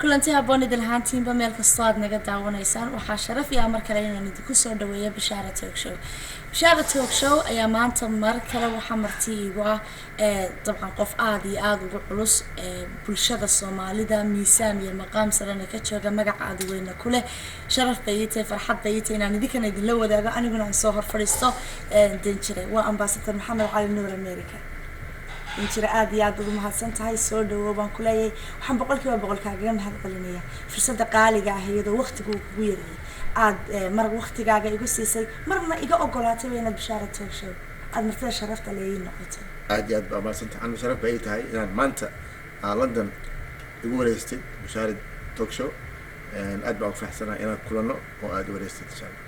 kulanti haboon idil ahaantiinba meel kastoo aad naga daawanaysaan waxaa sharaf iyo amar kale inaan idinku soo dhaweeyo Bishaara Talk Show. Bishaara Talk Show ayaa maanta mar kale waxaa marti igu ah dabcan qof aad iyo aad ugu culus bulshada Soomaalida miisaan iyo maqaam sarana ka jooga magac aad weyn ku leh sharaf bayitay farxad bayitay inaan idinka idin la wadaago aniguna aan soo hor fadhiisto danjire waa ambassador Maxamed Cali Nuur America injira aad iyo aad ugu mahadsan tahay soo dhawow baan ku leeyahay waxaan boqolkiiba boqolkaaga mahad celinaya fursada qaaliga ah iyadoo waqtigu kugu yaray aad mar waqtigaaga igu siisay marna iga ogolaatay inaad Bishaara Talk Show aad martida sharafta leeyahay noqoto aad iyo aad baa mahadsan tahay aan sharaf bay tahay inaan maanta London igu wareystay Bishaara Talk Show aad baan u faraxsanahay inaan kulano oo aad wareystay inshallah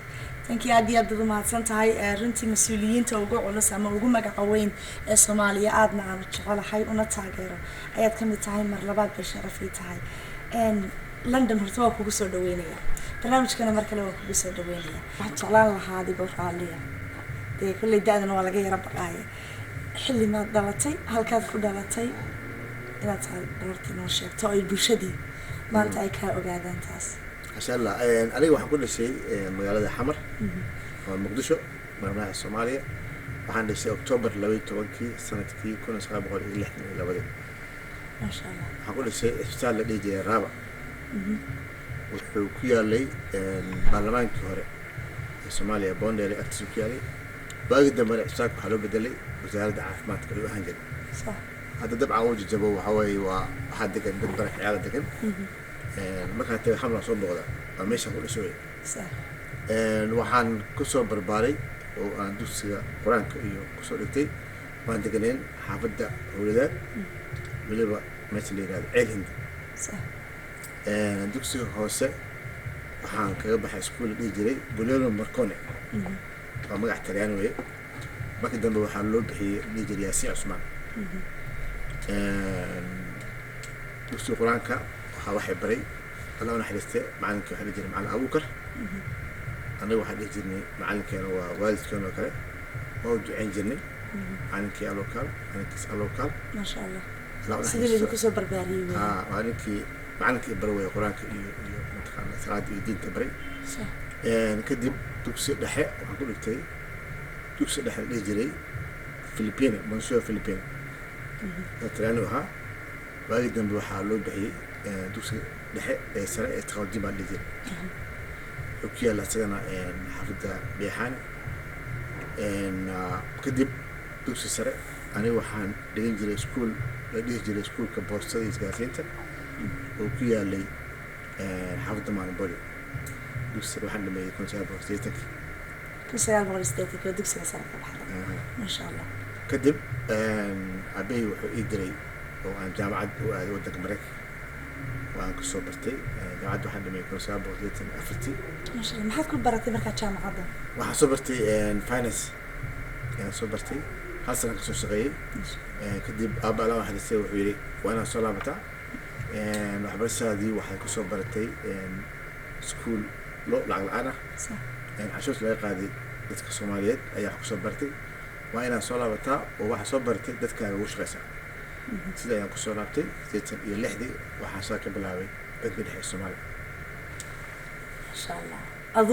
thank you aad iyo aad ugu mahadsan tahay runtii mas'uuliyiinta ugu culus ama ugu magaca weyn ee Soomaaliya aadna aan jecelahay una taageero ayaad ka mid tahay mar labaad bay sharaf ii tahay London horta waa kugu soo dhaweynaya barnaamijkana mar kale waa kugu soo dhaweynaya waxaan jeclaan lahaa adigoo raaliya dee kulli daadana waa laga yara baqaaya xilli ma dhalatay halkaad ku dhalatay inaad tahay doortii noo sheegto ay bulshadii maanta ay ka ogaadaan taas ما شاء الله أنا واحد كل شيء مقالة حمر مقدشو مرمى الصومالية وعند شيء أكتوبر لوي توكي سنة كي كنا صعب غير اللي إحنا لبدين ما شاء الله هقول شيء اشتغل اللي جي الرابع وكيا لي برلمان كهرة الصومالية بوند اللي أكتسوكيا لي باقي دمر اشتاق حلو بدلي وزارة عافمات كله هنجد صح هذا دبع وجه جبوه هواي وحد كان بدبرك عيادة كان markaa tay xamla soo boqda waa meesha ku dhashay waxaan ku soo barbaaray oo aan dugsiga quraanka iyo ku soo dhigtay waan deganeen xaafadda hawladaad waliba meesha la yiraahdo Ceelhind dugsiga hoose waxaan kaga baxay iskuul dhigi jiray Bulelo Marcone waa magac Talyaani weeye markii dambe waxaa loo bixiyay dhigi jiray Yaasiin Cusmaan dugsiga quraanka waxay baray أنا حدثت معلم كي حد يجري معلم أبو بكر أنا واحد يجرني معلم كانوا والد كانوا كذا هو عين جرني معلم كي ألوكال أنا كيس ألوكال ما شاء الله سيدي اللي كسر بربري معلم كي معلم كي بروي قرآن كي متخانة سراد يدين تبري صح كدي تكسر دحيح وأقول لك تي تكسر دحيح يجري فلبين منشور فلبين ترانو ها واجد جنب وحالو بحي دوسي دحيح سرعة تقدم على الجيل وكيا لا سجنا حافظة بيحان كدب دوسي سرعة أنا وحان لينجري سكول لينجري سكول كبوستة إسقاطينتا وكيا لي حافظة مع البولي دوسي وحان لما يكون سير بوستيتك كسر بوستيتك ودوسي سرعة بحالة ما شاء الله كدب أبي ويدري وأنا جامعة ودك مريك وأنا كسر برتي جامعة واحد لما يكون سير بوستيتك أفتي ما شاء الله ما حد كل برتي مركز جامعة هذا waxaan soo bartay finance ayaan soo bartay hal sano ka soo shaqeeyay kadib aabala waxa la soo wuxuu yiri waa inaan soo laabataa waxbarashadii waxay ku soo baratay school loo lacag la'aan ah cashuurta laga qaaday dadka Soomaaliyeed ayaa ku soo bartay waa inaan soo laabataa oo waxa soo bartay dadkaaga ugu shaqeysa sida ayaan ku soo laabtay 86 waxaan soo ka bilaabay bangiga dhexe Soomaaliya ما شاء الله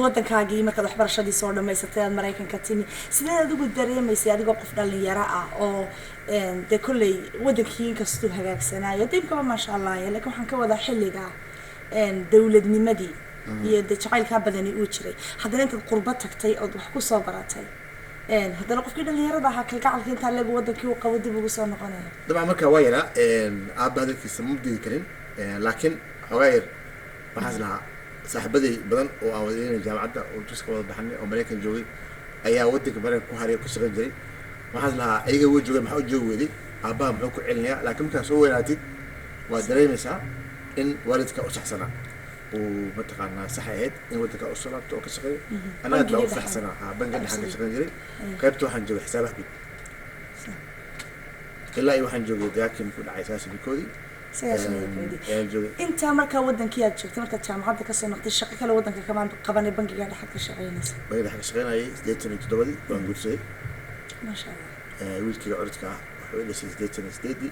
waddankaagii markaad waxbarashadii soo dhameysatay aad Mareykanka timi sideed ugu dareemaysay adigoo qof dhalinyaro ah oo de kulley waddankii kastuu hagaagsanaayo diibkaba ma sha Allah laakiin waxaan ka wada xilliga dawladnimadii iyo jacaylka badani uu jiray haddana intaad qurba tagtay oo wax ku soo baratay haddana qofkii dhalinyarada ahaa kalgacalka inta lagu waddankii uu qabo dib ugu soo noqonayo dabcan marka waa yara aabba hadalkiisa ma didi karin laakiin xogaayar waxaas lahaa صاحبتي بدن وأولين الجامعة وتسكت وضع بحني أمريكا جوي أيها ودك برا كهاري وكسر جري ما حصلها أي جو جوي محو جوي دي أبا محوك علنيا لكن كان سوي ناتي ودري مسا إن والدك أصح سنة ومتقنا صحيح إن والدك أصلا توكسر أنا أدلو في حسنة بنقل حاجة كسر جري كيف توحن جوي حسابه بي إلا أي واحد جوي لكن كل عيساس بكودي أنت مركز ودنك يا شفت مركز جامعة كسر نقطة الشقة كلا ودنك كمان قبل بنك قاعد حق الشقين بقيت حق الشقين هاي سديتني تدودي بنقول شيء ما شاء الله ويلكي عرضك حوالي سديتني سديدي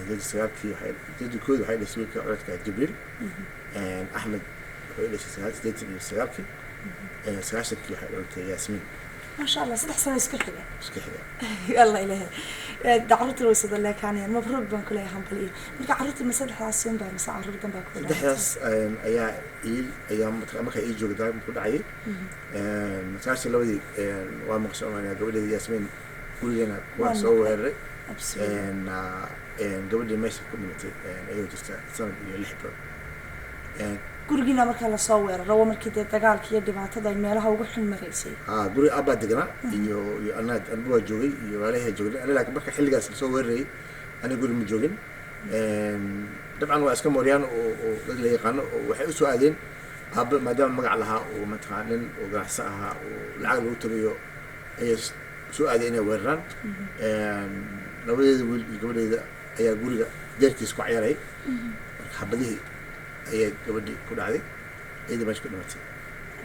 زوجي سيارتي وحيد زوجي كود وحيد اسمه كعرض جبريل احمد وحيد سيارتي سيارتي سيارتي وحيد ياسمين ما شاء الله صدح سنة يسكحها اسكحها يلا إلهي دعرت الوسط اللي كان يعني مبروك بان كل أيام بليه مركا عرضت مسدح عاسين بقى مسا عرض جنبك كل دحياس أيا أيام مركا إيل جوج دايم كل عيل مساعش اللي ودي وامقسم أنا قبل ياسمين كلنا واسو هري قبل ما يسكت كل متى أيوة جست سنة اللي حبه gurigiina marka la soo weeraro waa markii dagaalka iyo dhibaatada ay meelaha ugu xun mareysay guri abba degna iyo anaad waa joogay iyo walaha joogay laakiin marka xilligaas la soo weeraray aniga guri ma joogin dabcan waa iska mooriyaan oo dad la yaqaan waxay u soo aadeen abba maadaama magac lahaa oo mataqaanin oo ganacsi ahaa oo lacag lagu tabayo ay soo aadeen inay weeraraan labadeeda wiil iyo gabadheeda ayaa guriga jeerkiis ku ciyaaray xabadihii ayay gabadhii ku dhacday iyadii meesha ku dhimatay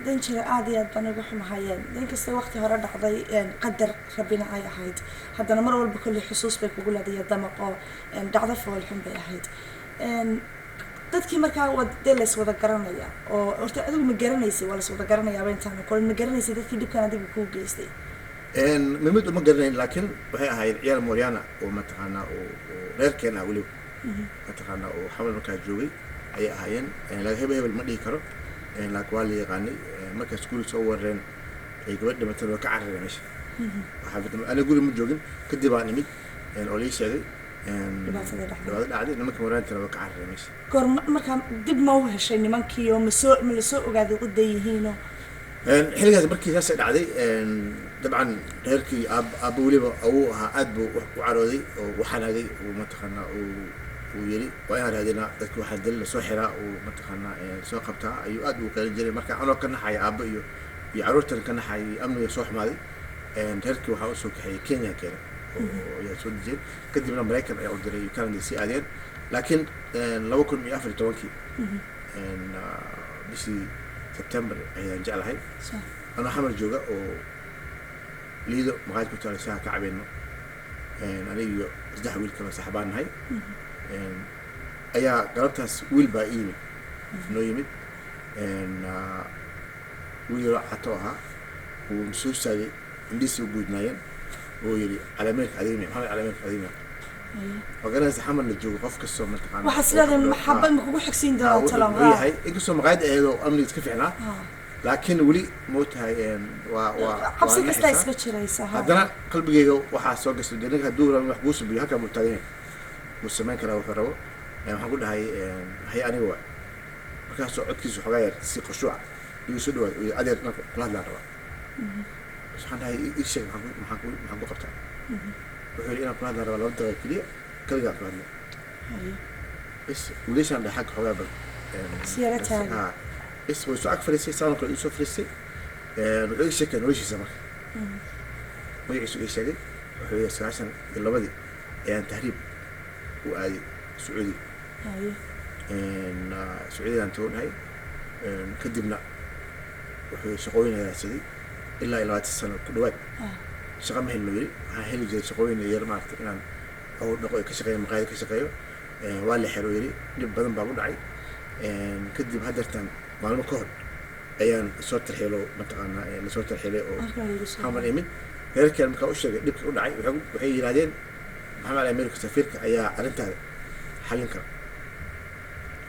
dan jira aad iyo aad baan ugu xumahayeen dan kasta waqti hore dhacday qadar rabbina ay ahayd haddana mar walba kulli xusuus bay kugu leedahay damaqo dhacdo fool xun bay ahayd dadkii markaa wadada la wada garanaya oo horta adigu ma garanaysay wala wada garanayaa intaan kol ma garanaysay dadkii dhibkan adigu ku geystay mimid uma garanayn laakiin waxay ahayd ciyaal mooriyaana oo mataqaanaa oo reerkeena weliba mataqaanaa oo xamal markaa joogay ayay ahaayeen laga hebel ma dhihi karo laakiin waa la yaqaanay marka iskuul soo wareen ay gabadh dhimatay oo ka carareen meesha aniga guri ma joogin kadib aan imid oo lii sheegay dhibaatada dhacday nimanka mooriyaantana waa ka carareen meesha goor markaa dib ma u heshay nimankii oo ma la soo ogaaday cidda yihiinoo xilligaas markii saasay dhacday dabcan reerkii aabba weliba awuu ahaa aad buu u carooday oo u xanaagay oo mataqaanaa ويري وأنا هذينا ذكر واحد دل سو حراء ومتخنا سو قبتها أيو أدو كان جري مركا أنا كنا حي أبا يعرفت كنا حي أمن يصوح مالي تركي وحاوسو كحي كينيا كده ويسود جيل كدي من أمريكا أي أودري كان دي سي أدين لكن لو كنا يأفر توانكي بشي سبتمبر أي رجع لهاي أنا حمل جوجا و ليدو مغايت كنت على ساعة كعبينه أنا يو إزدح ويل كما سحبان هاي ayaa galabtaas wiil baa yimid noo yimid wiil cato ahaa uu soo saagay indhiisii u guudnaayeen oo yidhi calameerka adeemaya maxamed calameerka adeemaya وقالنا زحمة اللي قف كسر متقان وحسنا محبة مكوكو حكسين ده تلام هاي إنكسر مقعد هذا أمني تكفينا لكن ولي موت هاي حبسي كسلا يسكتش رئيسة هذا قلبي جيجو وحاسس وقص الدنيا هدور محبوس بيهكا متعين والسمان كلا وفروا يعني هنقول هي أنا هو مكان سعود كيس وحجاير سيق الشوع يسدوا ويقدر كل هذا الروا بس حنا هاي إيش محقول قبتها وحول إنا كل هذا الروا لو أنت كليه كل جاب كل هذا بس وليش عند حق حجاير سيارة تاني بس هو سؤال فريسي سألنا كل يوسف فريسي نقول شكل ويش يسمع ويعيش إيش هذي وحول عشان يلا بدي يعني تهريب وآدي سعودي إن سعودي أنتون هاي كدبنا وحي شقوين يا سيدي إلا إلى السنة كل وقت شقام هين مجري هين جاي شقوين يرمارت إن أو نقول كشقية مقايد كشقية واللي حلويري بدن بابو دعي كدب هدرتان معلومة كهر أيان صوت الحلو منطقنا يعني صوت الحلو حمل إيمن غير كلام كأوش دب كل دعي وحي ينادين محمد أمريكا سفيرك أيا أنت حلين كر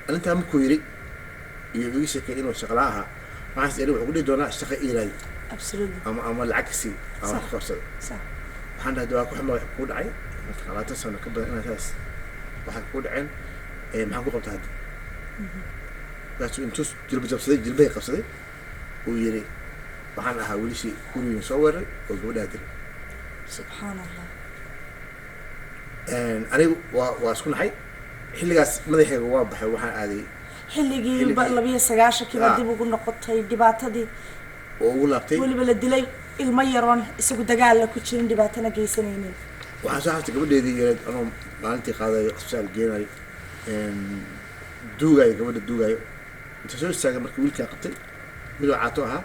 أنت هم كويري يبيش كأنه شغلها ما عايز يروح يقول لي دونا اشتغل إيراني أما العكسي أو خاصة صح حنا دواك وحنا يحكون عين خلاص تسمع كبر أنا تاس وحكون عين ما حكون قبض هذا بس أنتوا جلب جبصدي جلبي قصدي ويري وحنا هاولي شيء كل يصور ويقول هذا سبحان الله أنا واسكون حي حلقاس مدحي واضح وحن هذه حلقي لبيه سجاشة كذا دي بقول نقطة دباتة وولابتي واللي بلدلي الميرون يسوق دجال لكوتشين دباتنا جيسنين وحسحت قبل دي أنا ما أنت قاعدة أسأل جيناي دوغاي قبل الدوغاي أنت شو الساعة مركب ويلك قبتي ملو عطوها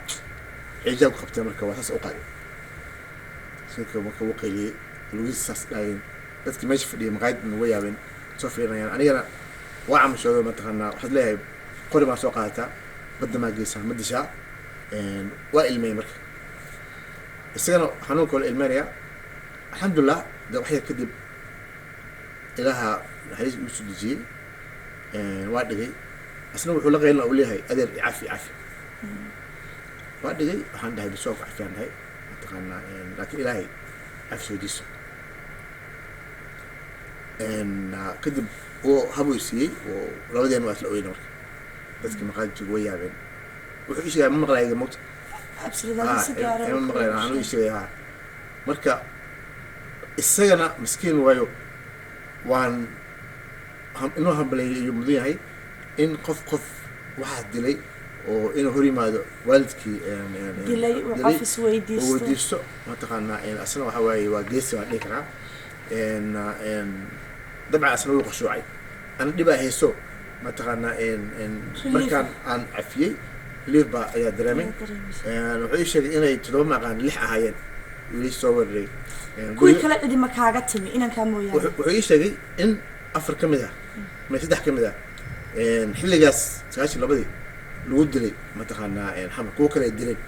عجاب قبتي مركب واساس أوقاي سنك مركب وقيلي لويس ساس لاين dadki meesha fadhiya maqaayad weeyaan soo fiirinayaan anigana waa camashoodo mataqaanaa waxaad leeyahay qori baa soo qaadataa badda maa geysaa ma dishaa waa ilmeeyey marka isagana xanuunka la ilmeynayaa alxamdulilah de waxyar kadib ilaaha naxariis igu soo dejiyey waa dhigay asna wuxuu la qaylina uu leeyahay adeer cafi cafi waa dhigay waxaan dhahay bisoonku cafiyaan dhahay mataqaanaa laakiin ilaahay cafi soo diiso kadib uu habuu siiyey oo labadeena waa isla oyna marka dadkii maqaajig way yaabeen wuxuu ii sheegay ma maqlaayga mawta ma maqlayn waxaan u ii sheegay ha marka isagana miskiin waayo waan inuu hambaleeyay iyo mudan yahay in qof waxaa dilay oo inuu hor yimaado waalidkii dilay oo afis weydiisto mataqaanaa asna waxa waaye waa geesi waan dhihi karaa dabcan asna wuu qashuucay ana dhibaa hayso mataqaanaa markaan aan cafiyey relief baa ayaa dareemay wuxuu ii sheegay inay 7 maqaan 6 ahaayeen wili soo wareey kuwii kale cidima kaaga timi inaan kaa mooyaan wuxuu ii sheegay in 4 ka mid ah ma 3 ka mid ah xilligaas 92 lagu dilay mataqaanaa xamar kuwa kale dileen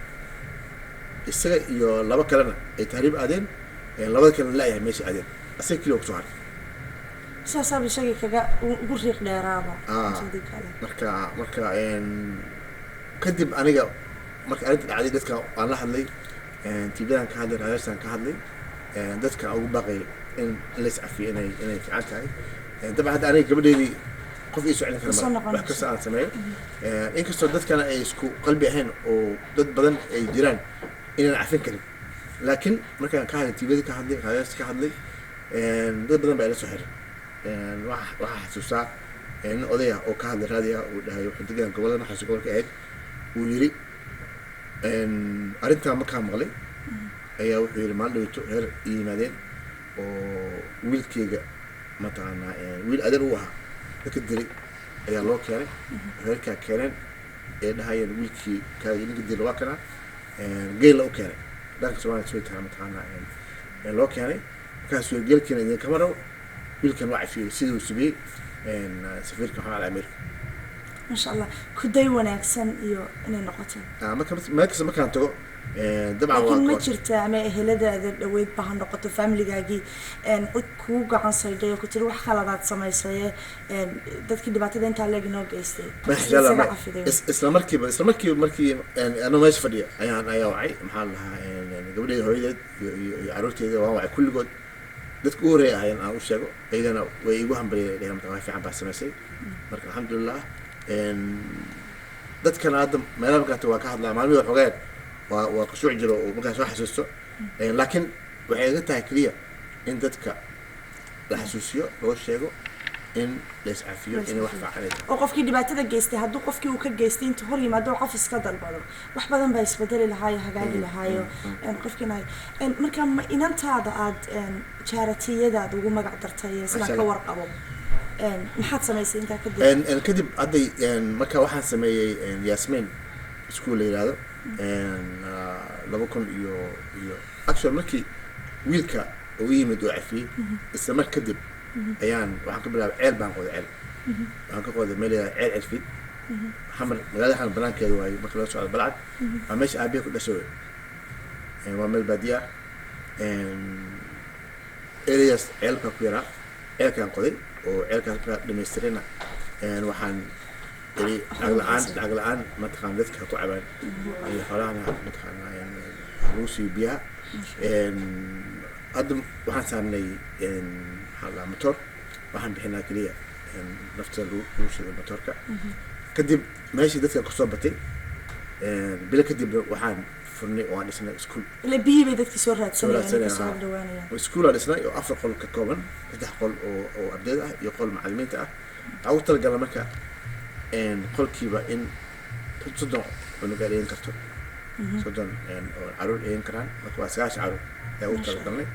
isaga iyo 2 kalena ay tahriib aadeen 2 kalena la yahay meesha aadeen asaga kaliya ku soo haray saasaab shaqay kaga ugu riiq dheeraaba marka kadib aniga marka arinta dhacday dadka aan la hadlay tiibadan ka hadlay raadsan ka hadlay dadka ugu baaqay in la iscafiyo inay fiican tahay dabcan hadda aniga gabadheedii qof ii socon kara wax kasta aan sameeyo inkastoo dadkana ay isku qalbi ahayn oo dad badan ay jiraan inaan cafin karin laakiin markaan ka hadlay tiibadii ka hadlay raadsan ka hadlay dad badan baa ila soo xiray waxaa xasuustaa nin odaya oo ka hadlay raadiya uu dhahay wuxuu degan gobolada maxaas gobolka ahayd uu yiri arrintaa markaa maqlay ayaa wuxuu yiri maalin dhaweyto reer ii yimaadeen oo wiilkeyga mataqaanaa wiil adeer u ahaa dadka dilay ayaa loo keenay reerkaa keeneen ee dhahayeen wiilkii kaagi ninka dilay waa kanaa geella u keenay dhanka Soomaaliya soo tahay mataqaanaa loo keenay markaas uu geelkiina idin kama rabo wiilkan waa cafiyey siduu subiyey safiirka maxamed Ameerika ما شاء الله كدي وناكسن iyo inay noqoto markaan tago dabcan waa ma jirta ama ehelada dhaweyd baahan noqoto family-gaagi cid ku gacan sayday ku tir wax khaladaad samaysay dadkii dhibaatada inta la eegno geystay isla markii ana meesha fadhiya ayaa wacay maxaa lahaa gabadheeda hooyadeed iyo caruurteeda waa wacay kulligood dadku u horeeyay aan u sheego ayagana way igu hambaliyeen inay fiican baa samaysay marka alxamdulillah dadkana hadda meelaha markaas waa ka hadlaa maalmihii xogeed waa qashuuc jiro oo markaas soo xasuusto laakiin waxay iga tahay kaliya in dadka la xasuusiyo loo sheego in la iscafiyo inay wax fiican oo qofkii dhibaatada geystay hadduu qofkii uu ka geystay inta hor yimaado qof iska dalbado wax badan baa isbedeli lahaay hagaagi lahaayo qofkina marka inantaada aad jaaratiyadaada ugu magac dartay isla ka warqabo maxaad samaysay inta kadib hadday marka waxaan sameeyay Yasmin iskuul la yiraahdo 2000 iyo actually markii wiilka uu yimid oo cafiyay isla mar kadib ayaan waxaan ka bilaabay ceel baan qoday waxaan ka qoday meel ceel cilfid xamar magaalada xamar banaankeeda waay marka la socdo balcad waa meesha aabiye ku dhashay waa meel baadiya areas ceelka ku yaraa ceelkaan qoday oo ceelkaas ka dhamaystirina waxaan iri lacag la'aan mataqaan dadka ku cabaan iyo xoolaha mataqaan ruusi biya hadda waxaan saarnay hala motor waxaan bixinaa kaliya nafta lagu shido motorka kadib meeshii dadka ku soo batay bila kadib waxaan furnay oo aan dhisnay iskuul ila biyo dadka soo raadsanayaan soo dhawaanayaan iskuul aan dhisnay oo 4 qol ka kooban 3 qol oo ardayda ah iyo qol macallimiinta ah ugu talagalay marka qolkiiba in tuddo oo gaareen karto soddon oo caruur een karaan marka waa 9 caruur ee ugu talagalay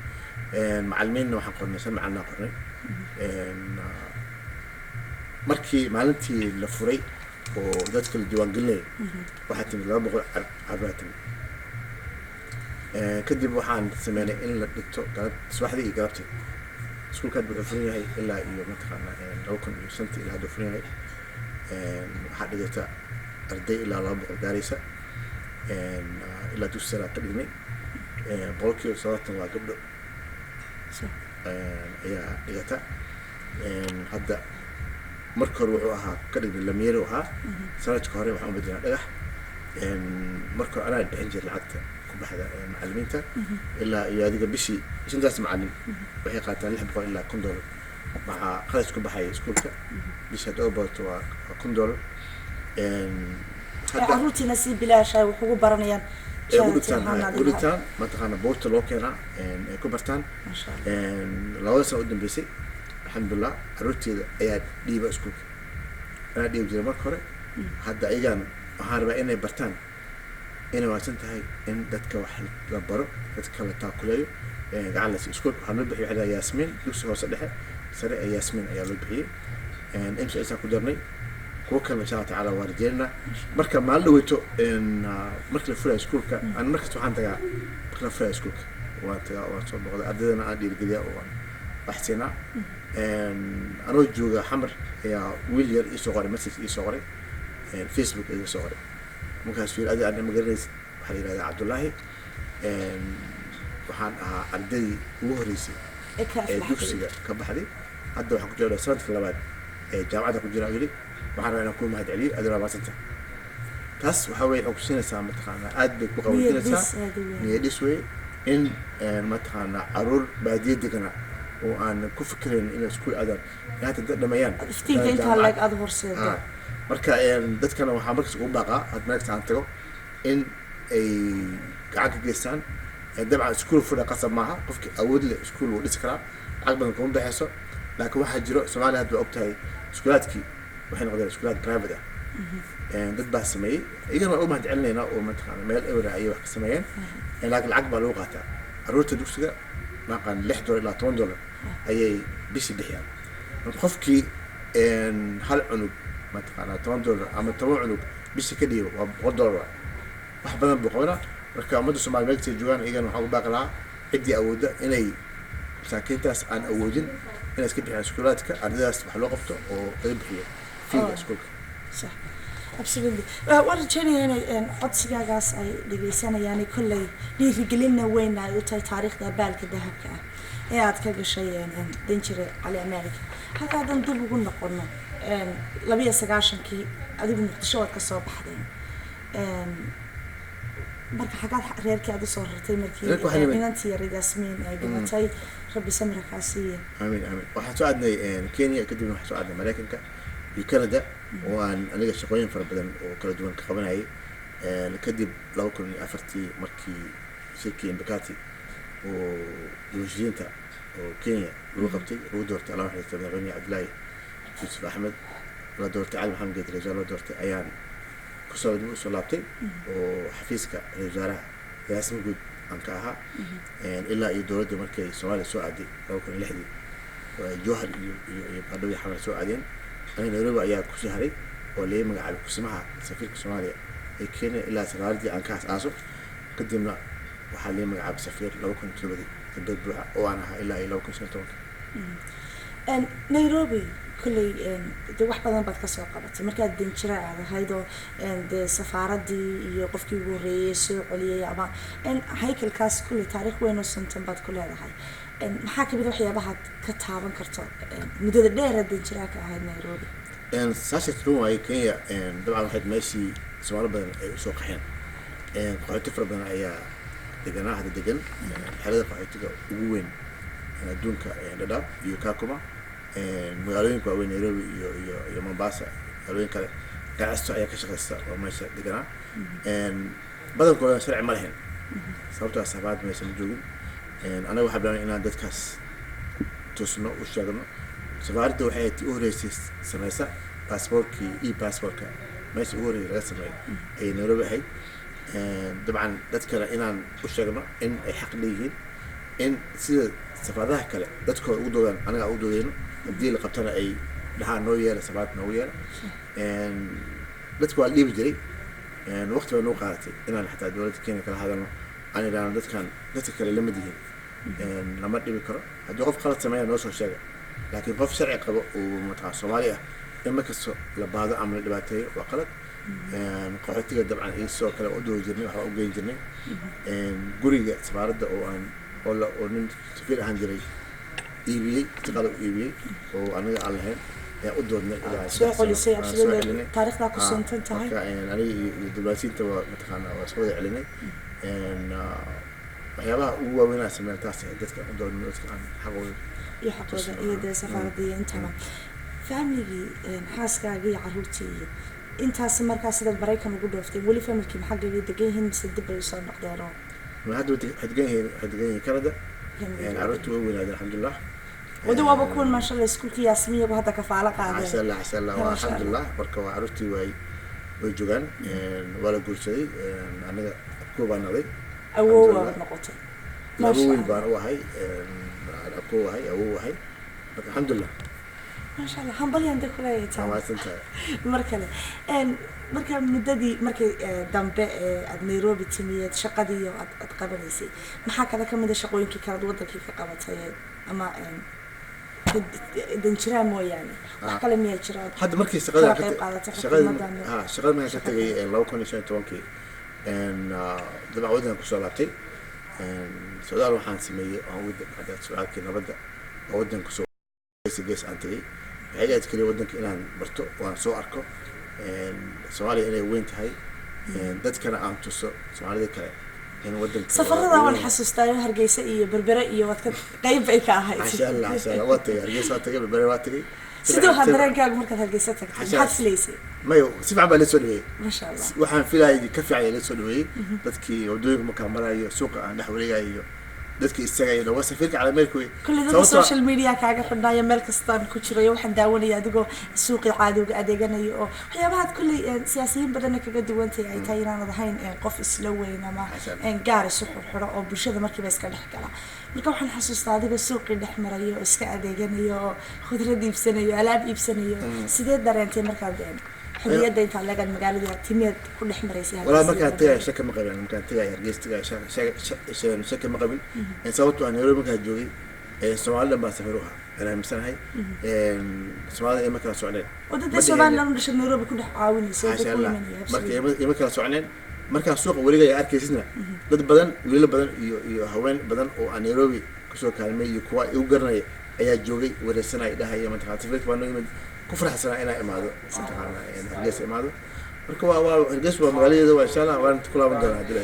macallimiinna waxaan qornay san macallin qornay markii maalintii la furay oo dadka la diiwaan gelinay waxaa timid 200 caruur kadib waxaan sameynay in la dhigto galab subaxdii iyo galabtii iskuulka hadda wuxuu furan yahay ilaa iyo mataqaana 2005 ilaa hadda furan yahay waxaa dhigata arday ilaa 200 gaaraysa ilaa dugsi sare ka dhignay boqolkiiba 70 waa gabdho ayaa dhigata hadda marka hore wuxuu ahaa ka dhignay lamiyeeri ahaa sanadka hore waxaan u beddelnaa dhagax marka hore anaa bixin jiray lacagta ku baxda macallimiinta ilaa iyo adiga bishii shantaas macallin waxay qaataan $600 ilaa $1,000 maxaa kharash ku baxaya iskuulka bishii hadda oo badato waa $1,000 caruurtiina si bilaashay wax ugu baranayaan ودتان ما تخانا بورت لوكينا كوبرتان لو سنة قدام بيسي الحمد لله عروتي أياد ديبا سكوك أنا ديب جري مركورة هذا أيجان هاربا إني برتان إني واسنت هاي إن دتك واحد لبرو دتك لا تاكليو قاعد سكوك هنبحي على ياسمين يوسف وصدحه سريع ياسمين أياد البحي إمشي إسا كدرني كوكا ما شاء الله تعالى واردينا مركب ما لويتو إن مركب فلا سكولك أنا مركز وحنا تجا مركب فلا سكولك وصوب بقول أدينا عادي الجديا وحسينا أنا وجوجا حمر هي ويلير إيشوغري مسك إيشوغري فيسبوك إيشوغري ممكن أسفير أدي أنا مجرد حليل عبد الله وحن عندي وهريسي دوكسي كبحدي هذا وحكي جوله سنة في اللباد جامعة كوجرا يلي waxaan rabaa ku mahad celiyo aad rabaasanta taas waxa way ogsinaysaa mataqaana aad bay ku qawaynaysaa niyadis way in mataqaana caruur baadiye degana oo aan ku fikirayn in iskuul aadan yaata dhamayaan iftiinka inta lag aad horseedo marka dadkana waxa markaas ugu baaqaa had meesha aan tago in ay gacan ka geystaan dabcan iskuul fudha qasab maaha qofkii awood leh iskuul uu dhisi karaa lacag badan kuma baxayso laakiin waxaa jiro Soomaaliya hadda ogtahay iskuulaadkii waxay noqdeen iskuulaad private dad baa sameeyay iyagana u mahad celinayna oo mataqaana meel ewer ay wax ka sameeyeen laakiin lacag baa loo qaataa caruurta dugsiga maqan $6 ilaa $10 ayay bishii bixiyaan qofkii hal cunug mataqaana $10 ama 10 cunug bishii ka dhiibo waa $100 wax badan buu qabanaa marka ummadda Soomaaliyeed meelkay joogaan iyagana waxaa u baaqi lahaa ciddii awoodda inay masaakiintaas aan awoodin inay iska bixiyaan iskuulaadka ardaydaas wax loo qabto oo laga bixiyo fiiga iskuulka صح absolutely warjeenay in codsigaagas ay dhageysanayaan kullay dhiirigelina weyn ay u tahay taariikhda baalka dahabka ah ee aad ka gashay danjire cali America halkaadan dib ugu noqono 29kii adigu muqdisho waad ka soo baxdeen marka xagaad reerkii aad u soo rartay markii inantii Yasmin ay dhimatay rabbi samira kaasiye amiin amiin waxa soo aadnay Kenya kadib waxa soo aadnay Mareykanka Canada وأن أنا شغالين في بدن وكل دوان كقبناي لكدب لو كن أفرتي مركي شركة بكاتي ويوجدين تا وكينيا وقبتي ودورت على واحد من غني عدلاي يوسف أحمد ودورت علي محمد رجال ودورت أيان كسر دو صلابتي وحفيزك رجالها ياسم جود أنكاها إلا يدور مركي سؤال سعدي لو كن لحدي وجوهر يبقى يحمل سعدين أنا نروح أيام كسهري وليه مقعد كسمها سفير كسوماليا كنا إلا سفاردي عن كاس آسف قدمنا وحاليا مقعد سفير لو كنت بدي تبدأ وأنا إلا لو كنت سنتوك. نيروبي كل ده واحد بدنا بتكسر قبضتي مركز دينشرا هذا هيدا ده سفارة دي يوقف كي ورئيس عليا أما هيكل كاس كل تاريخ وين وصلتم بعد كل هذا هاي محاكي بدو حيابها كتابا كرتو مدة دير دينشرا كهاي نيروبي. ساشة روما هي كينيا طبعا واحد ماشي سوالف بدنا سوق حين قاعد تفرق بين أي دجنا هذا دجن حلقة قاعد تجا وين دونك داب يوكاكوما مقالين كوين نيروبي يو مومباسا قالين كذا قاعد أستوى أي كشخ السر وماشي دجنا بدل كلنا شرع ملهن صوتها سبعات ماشي مجوجين أنا واحد من أنا دتكاس توصلنا وشغلنا سفارة وحياتي أوريسيس سميسا باسبورك باسبورك ماشي أوري رسمي أي نيروبي هاي طبعا دتكلا إن وشغلنا إن أي حق ليهين إن سيد سفارة كلا دتكلا أودوان أنا أودوين الديل اللي قبتنا أي لها نوية لسبعات نوية دتكلا اللي بجري وقت ما نوقعتي إن حتى دولة كينيا كلا هذا أنا لأن دتكلا اللي مديين lama dhibi karo haddii qof qalad sameeya noo soo sheega laakiin qof sharci qabo uu mataqaan Soomaali ah in markasta la baado ama la dhibaateeyo waa qalad qaxootiga dabcan iyo sidoo kale u dhow jirnay waxaa u geyn jirnay guriga safaaradda oo nin safiir ahaan jiray iibiyey shaqada u iibiyey oo aniga aan lahayn ayaa u doodnay ilaa soo qolisay absolutely taariikhda ku suntan tahay aniga iyo diblomaasiyiinta waa mataqaanaa waa soo wada celinay waxyaabaha ugu waaweynaa sameeya taas dadka u doodnay dadka aan xaqooda iyo dee safaaradda iyo intaba familygii xaaskaaga iyo carruurtii iyo intaas markaa sidaad Mareykan ugu dhooftay weli familkii maxaa degan yihiin mise dib ay soo noqdeenoo hadda waxay degan yihiin Canada carruurtii way weynaadeen alxamdulilah wada waaba kuwan maasha Allah iskuulkii Yaasmiya hadda kafaala qaadeen masha Allah alxamdulilah marka waa carruurtii way joogaan waa la guursaday aniga kuwa noqday awoow noqotay awoow baan u ahay awoow ahay alxamdulilah ما شاء الله حنبلي عندك ولا يتعب مركلة مركل مددي مركل دمبة نيروبي تيمية شقدية أتقبليسي ما حكى ذاك من الشقوين كي كانت وضع كيف قبضتها أما دنشرا مو يعني حكى لي مية شراد حد مركل شغال ما شتى لو كنا شيء توانكي دبع ودنا كسولاتي سؤال وحان سمية أو هذا سؤال كنا بدأ ودنا كسول جيس أنتي حاجات كذي ودنك إلى برتو وأنا سو أركو سؤالي إلى وين تهاي دت كنا أنتو سؤالي ذيك يعني ودنك سفر هذا ولا حسوس تايو هرجيسة إيه بربرة وقت قريب إيه كاهاي عشان الله واتي هرجيسة تجي بربرة واتي سيدو هذا رجال مركز هرجيسة تك حد فليسي ما يو سيف عم بالسودوي ما شاء الله وحن فيلا كفي على السودوي دتكي ودوي مكامرة سوق نحولي أيو dadka istagayna waa safiirka calaamilku kulli dadka social media kaaga xidhnaayo meel kastaan ku jirayo waxaan daawanaya adigoo suuqi caadiga adeeganayo oo waxyaabaha kulli siyaasiyiin badan kaga duwantay ay tahay inaan ahayn qof isla weyn ama gaar isu xiro oo bulshada markiiba iska dhex gala marka waxaan xasuustaa adigoo suuqi dhex marayo oo iska adeeganayo khudrad iibsanayo alaab iibsanayo sidee dareentay markaad حرية أنت على جال مجال تيمية كل حمر يسيها ولا مكان تجاه شك مقابل يعني مكان تجاه يرجس تجاه شك مقابل إن صوتوا عن يوم مكان جوي السؤال لما سافروها أنا مثلا هاي السؤال إيه مكان سؤالين وده السؤال لما نش نيروبي كل حاول يسوي كل مني مركب إيه مكان سؤالين مركز سوق ولي جاي أركيسنا ضد بدن ولي بدن هوين بدن أو نيروبي كسوق كلمة يكوا يوجرنا أي جوي ورسنا إذا هي منطقة تفرق وانه كفر حسنا إنا إمادو سنتعنا يعني هرجس إمادو مركوا هرجس ومغالية ده وإن شاء الله وأنا تكون عندنا هدول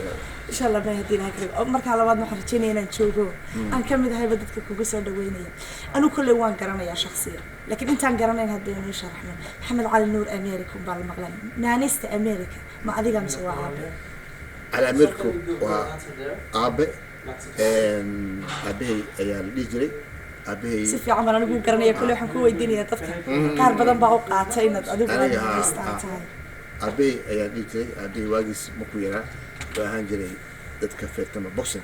إن شاء الله بهدينا هكذا مركا على بعض محرجين هنا نشوفه أنا كم ده هاي بدك كوكوس دوينية أنا كل وان قرنا يا شخصية لكن أنت عن قرنا هدينا إيش رحنا محمد علي النور أمريكا بالمغلب نانست أمريكا ما أديك مسوا عابي على أمريكا وعابي أبي أيام ليجري سيف عمر أنا أقول قرنية كل يوم كوي الدنيا تذكر كار بدن بقى قاعدين أدوب أبي يا ديتي أبي واجس مكويرة وهان جري تتكفل تم بوكسين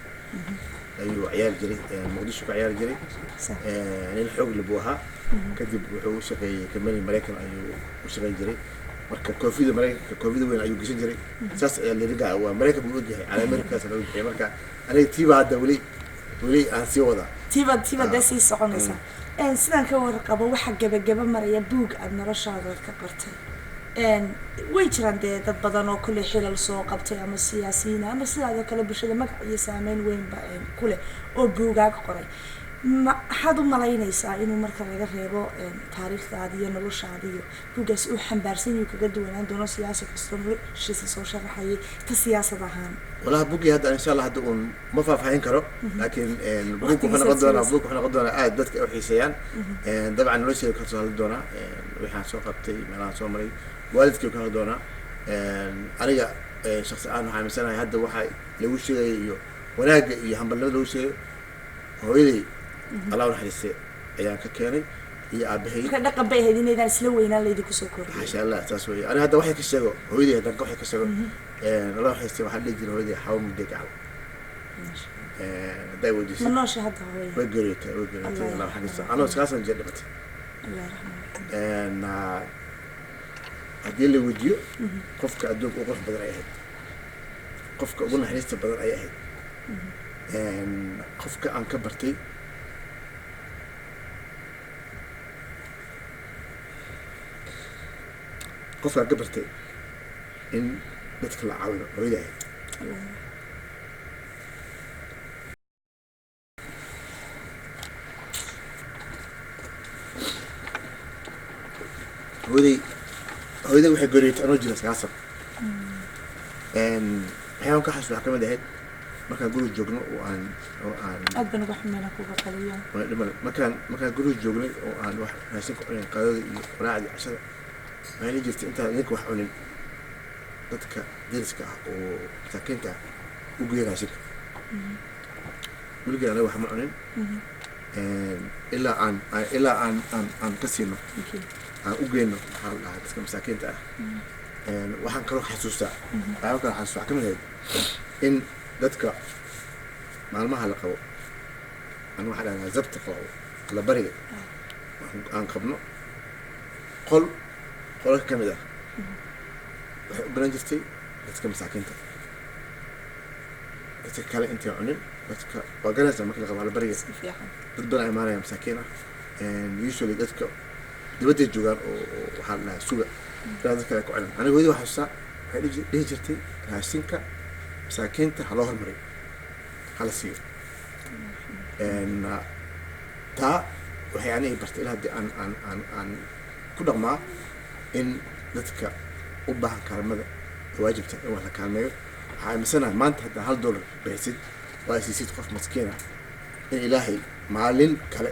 أيوة عيال جري مقدش عيال جري يعني الحوق لبوها كذب وحوش شقي كمل الملاكم أيوة وشقي جري مركب كوفيد الملاكم كوفيد وين أيوة جسم جري أساس اللي رجع هو ملاكم بيوجه على أمريكا سنوي مركب أنا تيبا دولي ولي أنسي وضع تيبا داسي سعونيسا سيدان كورقبا waxa gabagaba maraya buug aad noloshaada ka qortay way jiraan dad badan oo kulli xilal soo qabtay ama siyaasiyiin ama sidoo kale bulshada magac iyo saameyn weyn ba kulli oo buugaag qoray maxaad u malaynaysaa inuu marka laga reebo taariikhdaada iyo noloshaada iyo buugaas uu xambaarsan yahay kaga duwanaan doono siyaasi kasta shisa soo sharaxay ka siyaasad ahaan والله بوكي هذا إن شاء الله هذا ما فاهم كرو لكن بوك وحنا قدونا دتك أو حسيان طبعا نرسل كسر هالدونا وحنا سوق قبتي ملان سومري والدك كهدونا أنا شخص أنا هاي مثلا هذا واحد لو شيء وناق يهمل له شيء هو يلي الله يحرسه أيام ككيري هي أبهي كذا قبيه هذين إذا سلوينا اللي يدك سكر ما شاء الله تسوي أنا هذا واحد كسره هو يلي هذا واحد كسره الله يحسه واحد يجي هو يلي حاول مديك على ده ودي مناش هذا هو وقريت الله يحسه أنا أساسا جربت الله يرحمه هذي اللي وديو قفك أدوك وقف بدر أي أحد قفك أقول حريصة بدر أي أحد qofka aan ka bartay in dadka la caawino hooyada ahayd hooyaday waxay gooriyatay anoo jira 9 sano waxyaaban ka xasuus waxaa ka mid ahayd markaan guriga joogno oo aan aad baan uga xumayna kuga qaliyan markaan guriga joognay oo aan wax raashinka cunayn qadada iyo quraacda cashada waxay la jirtay intaan idinka wax cunin dadka deriska ah oo masaakiinta ah u geeya raashinka weligeed anaga wax ma cunin ilaa aan ka siino aan u geyno maxaa la dhahaa dadka masaakiinta ah waxaan kaloo xasuustaa waxyaaba kale xasuus waxaa ka mid ahayd in dadka maalmaha la qabo aniga waxaa dhahnaa zabta qabo la bariga aan qabno qolka ka mid ah waxay u baran jirtay dadka masaakiinta dadka kale intay cunin dadka waa garanaysaa marka la qabo la bariga dad badan ay imaanaya masaakiin ah usually dadka dibadday joogaan oo waxaa la dhahaa suga ilaa dad kale ku cunan aniga hooyadii waxaa xasuustaa waxay dhihi jirtay raashinka masaakiinta ha loo hormariyo hala siiyo taa waxay aniga bartay ilaa haddii aan ku dhaqmaa in dadka u baahan kaalmada waajibta in wax la kaalmeeyo waxaa aaminsanahay maanta haddaa $1 bixisid oo ay siisid qof maskiin ah in ilaahay maalin kale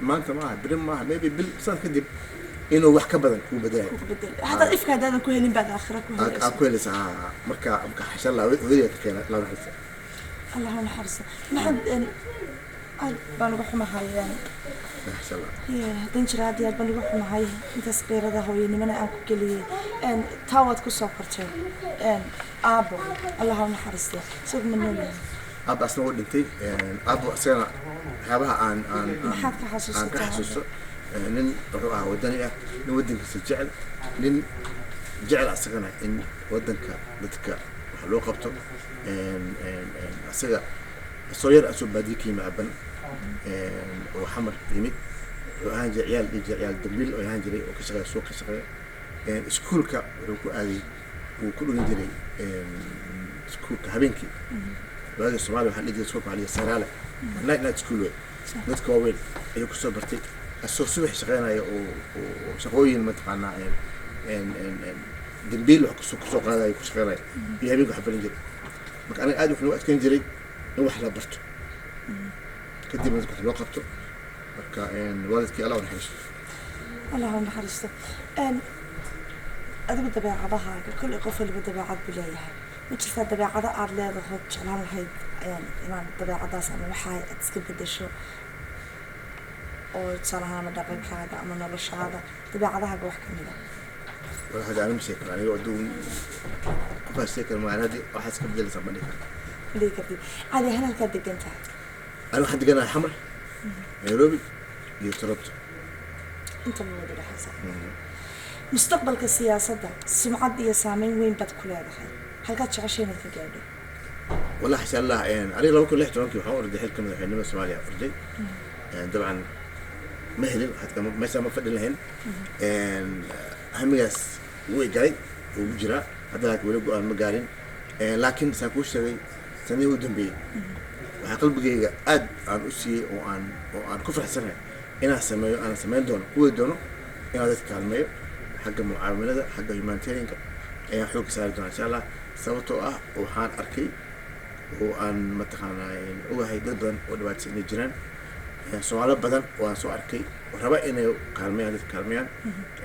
maanta maaha beri maaha maybe bil sanad kadib inuu wax ka badan kuu bedelayo haddaad ifka haddaadan ku helin baad aakhira ku helaysaa ku helaysaa marka xasha allah hooyadii ka keena la naxariista allah naxariista maxaad aad baan uga xumahay xasha allah haddaan jira aad baan uga xumahay intaas qeyrada hooyanimana aan ku geliyey taa waad ku soo kortay aabo allah naxariista sidoo ma noolyahay aabo asna wuu dhintay aabo asagana waxyaabaha aan maxaad ka xasuusto nin wuxuu ahaa wadani ah nin wadankiisa jecel nin jecel asagana in wadanka dadka wax loo qabto asaga soo yar asoo baadiye ka yimi aban oo xamar yimid oo ahaan jiray ciyaal dambiil oo ahaan jiray oo ka shaqeeya suuq ka shaqeeya iskuulka wuxuu ku aaday wuu ku dhigan jiray iskuulka habeenkii waagii Soomaaliya waxaa la dhihi jiray iskuulka waxaa la dhihi Saraale night school way dadka waaweyn ayuu kusoo bartay asoo subax shaqeynaya oo shaqooyin mataqaanaa dambiil wax kusoo qaadaya ku shaqeynaya iyo habeenkii wax baran jiray marka aniga aad wuxuu adkeyn jiray in wax la barto kadib dadka wax loo qabto marka waalidkii allah u naxariisto allah u naxariisto adigu dabeecadahaaga kulli qof waliba dabeecad buu leeyahay ma jirtaa dabeecado aad leedahay jeclaan lahayd inaan dabeecadaas ama waxaa aad iska bedesho oo tusaalahaan ama dhaqankaaga ama noloshaada dabeecadahaaga wax ka mid ah wala hada ana mashakil aniga waduun qofaa sheekal maanadi waxaa iska bedelaysaa ma dhihi karta caadi ahaan halkaad degan tahay أنا واحد جانا حمر نيروبي يتربط أنت من وين راح مستقبل كسياسة ده سمعت يا سامين وين بتكون هذا هل قد عشان التجارب والله حسن الله يعني أنا لو كل لحظة ممكن حاول بدي حلكم من حين الصومالية أفرجي يعني طبعا مهل حتى ما يسمى فدل هن أهم جالس وجاي وجرا هذا لك ولو المقارن لكن سأكون شوي سنة ودم بي وحقل بقى أد عن أسي وعن كفر حسنة أنا سمين دونه هو دونه أنا ذات كلمة حق معاملة حق يمانتين أنا حلوك سعر دونه إن شاء الله سوته وحان أركي وأن متخنا هو هيدا بدن ودوات نجران سؤال بدن وأن سؤال أركي وربع إنه كلمة هذا كلمة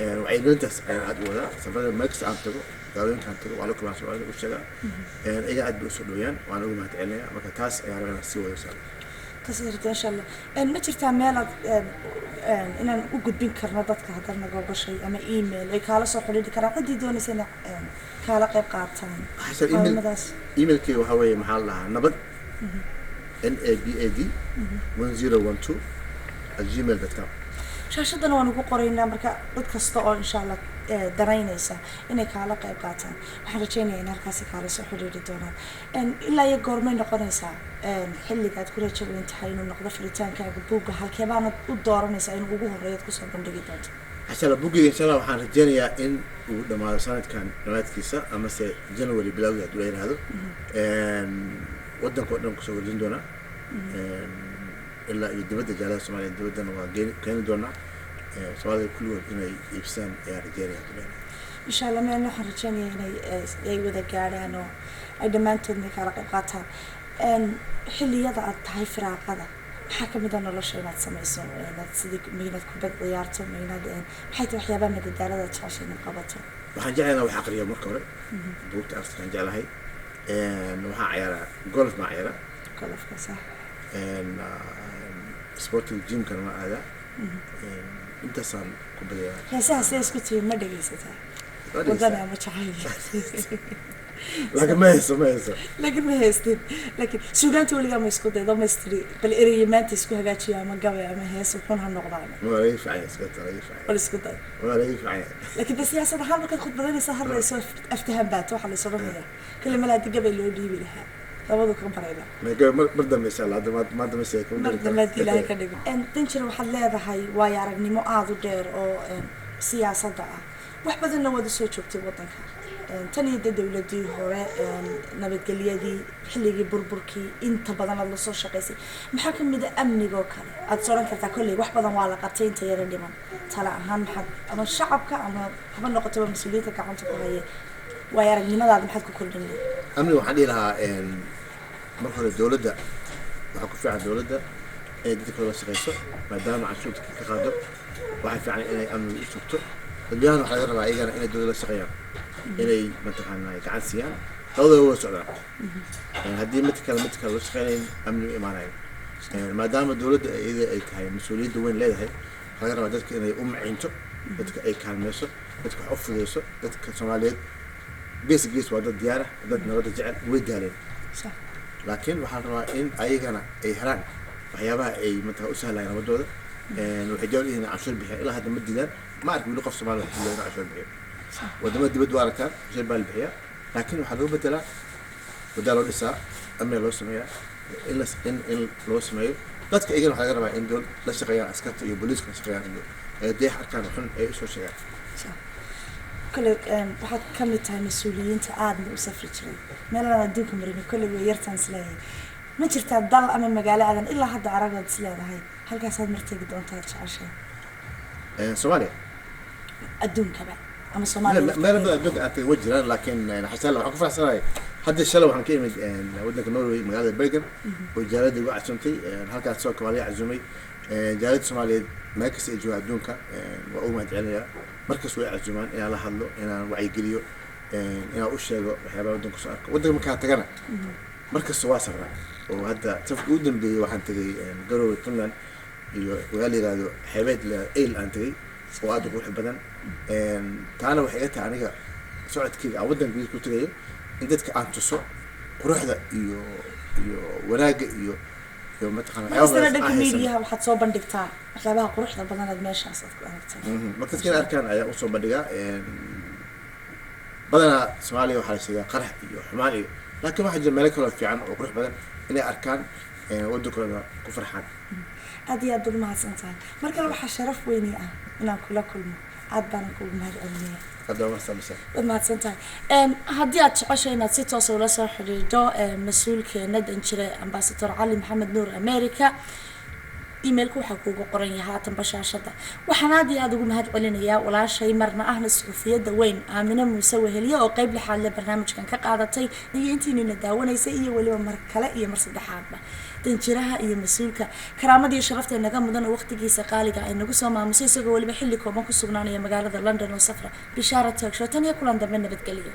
وعيدون تس أدولا سفر ماكس أنتو قالوا كان تلو على كل سؤال وشجع إذا عاد بسولويان وأنا أقول ما تعلني ما كتاس يعني أنا سوى يسال تصيرت إن شاء الله ما ترتاح مالك إن أنا أوجد بين كرناتك هذا النجار شيء أما إيميل أي كلا صح لي كرا قد يدوني سنة كلا قيب قاطن حسب إيميل كي وهوي محلها نبض NABAD 1012 @gmail.com shaashadana waan ugu qoraynaa marka dad kasta oo insha allah danaynaysa inay kaala qayb qaataan waxaan rajaynayaa in halkaasi kaala soo xiriiri doonaan ilaa iyo goormay noqonaysaa xilliga aad ku rajo weyn tahay inuu noqdo furitaankaaga buugga halkee baanad u dooranaysaa inuu ugu horreeyaad kusoo bandhigi doonto inshallah buuggiga inshallah waxaan rajaynayaa in uu dhamaado sanadkan dhammaadkiisa amase January bilowgii hadduu la yidhaahdo waddanka oo dhan kusoo wareejin doonaa ilaa iyo dibadda jaalada Soomaaliya dibaddana waa keeni doonaa Soomaalida kulligood inay iibsaan ayaan rajaynayaa hadduu la yidhaahdo insha allah meel waxaan rajaynayaa inay ay wada gaadhaan oo ay dhammaantoodna kala qayb qaataan xilliyada aad tahay firaaqada maxaa ka mid ah nolosha inaad samayso inaad sidii inaad kubad ciyaarto inaad maxay tahay waxyaabaha madadaalada jecesha inaad qabato waxaan jeclahay wax aqriyo marka hore buugta akhriskaan jeclahay waxaan ciyaaraa golf ma ciyaaraa golfka sax sporting gymkana ma aadaa intaasaan ku badayaa heesaha siday isku tihiin ma dhegaysataa wadana ma jecel laakiin ma hayso laakiin ma haystin laakiin suugaanta weligaa ma isku daydo ma istiri bal ereyga maanta isku hagaajiyo ama gabay ama hees wuxuun ha noqdaan waa laga fiican iska tahay bal isku day waa laga fiican laakiin siyaasad ahaan markaad khudbadanaysa hadlayso aftahan baad waxa la soo dhameeyaa kalimada gabay loo dhiibi lahaa labadu ka barayna mar dambe insha Allah maanta ma sheeko mar dambe ilaahay ka dhigo danjir waxaad leedahay waayo aragnimo aad u dheer oo siyaasadda ah wax badanna wada soo joogtay waddanka tan iyo dawladii hore nabadgelyadii xilligii burburkii inta badan aad la soo shaqaysay maxaa ka mid ah amniga kale aad soo oran kartaa kolley wax badan waa la qabtay inta yara dhiman tala ahaan maxaad ama shacabka ama haba noqoto mas'uuliyadda gacanta ku haya waayo aragnimadaada maxaad ku kordhinay amni waxaan dhihi lahaa marka hore dawladda waxaa ku fiican dawladda inay dadka la shaqayso maadaama canshuurta ka qaado waxay fiican inay amniga u sugto dadweynaha waxaa laga rabaa iyagana inay dawladda la shaqeeyaan inay mataqaanaa gacan siiyaan labadaba waa socdaan haddii mid kale loo shaqeynayn amni u imaanayo maadaama dawladda iyada ay tahay mas-uuliyadda weyn leedahay waxaa laga rabaa dadka inay u maciinto dadka ay kaalmeyso dadka wax u fudeyso dadka Soomaaliyeed gees waa dad diyaar ah dad nabadda jecel way daaleen laakiin waxaa rabaa in ayagana ay helaan waxyaabaha ay mataqaa u sahlayaan nabadooda waxay jecel yihiin canshuur bixiyaan ilaa hadda ma diidaan ma arki weli qof Soomaali wax diidan canshuur bixiyo wadamada dibadda waa arkaan canshuur baa la bixiyaa laakiin waxaa lagu bedelaa wadaa loo dhisaa amni loo sameeyaa in loo sameeyo dadka iyagana waxaa laga rabaa in dowlad la shaqeeyaan askarta iyo booliiska la shaqeeyaan deex arkaan xun ay u soo sheegaan كل واحد كم مسؤولين تعاد وسافر شيء ما لنا ندوك مرينا كل ويرتان سلاي ما جرت الضل أمام مجال هذا إلا حد عرقد سلاي هاي هل كاسد مرتقد دون تاج عشان سوماليا الدون كمان أما سوماليا ما أنا بدك أتوجه لكن أنا حسنا لو حكوا فرصة حد الشلو عن كلمة ودنا كنوري مجال البرجر والجلاد اللي وقع سنتي هل كانت سوق كمالية عزومي جلاد سوماليا ما كسي جوا الدونكا وأول تعليا مركز وعي عزومان إن الله حلو إن وعي جليو إن أوشيء وحيابا ودنا كسرك ودنا مكان تجنا مركز سواسر وهذا تفقدن بواحد تجي قالوا كلنا وقال لي هذا حبيت لإيل أنتي وأدو روح بدن تعالوا وحياتها عنيها سرعة كذا أودن بيجي كنت جاي أنت كأنت تصو روح ذا وراجع يو متخانق بس أنا دك ميديا وحد صوب بندكتار أخذها قروح ذا بدن الماشي أصلا ما كنت كنا أركان أيام صوب بندقة بدنا سوالي وحالسية قرح حمالي لكن واحد الملك ولا في عن وقروح بدن إني أركان ودو كنا كفرحان هذه أدور مع سنتين مركل وح شرف ويني إن كل عاد بانكو مهد أمنية هذا ما سامسه مع سنتين هذه أتشعشين تصير صورة صح جو مسؤول كند إنشرة أمباسطور علي محمد نور أمريكا إيميلكو حقوق قرنية هاتن بشاشة وحنادي هذا مهد علينا ولا شيء مرنا أهل الصحفية دوين آمنة مسوي هليا أو قبل حال برنامج كان كقاعدتي هي أنتي نداونا يسيء ولا مركلة هي مرصد حابة تنشرها هي مسؤولك كرامة دي شرفت إنك مدن وقت جيس قالقة إنك سما مسيسك واللي بحلكم ما كسبنا يا مقالة لندن وسفرة بشارة تكشو تانية كل عند منا بتقليه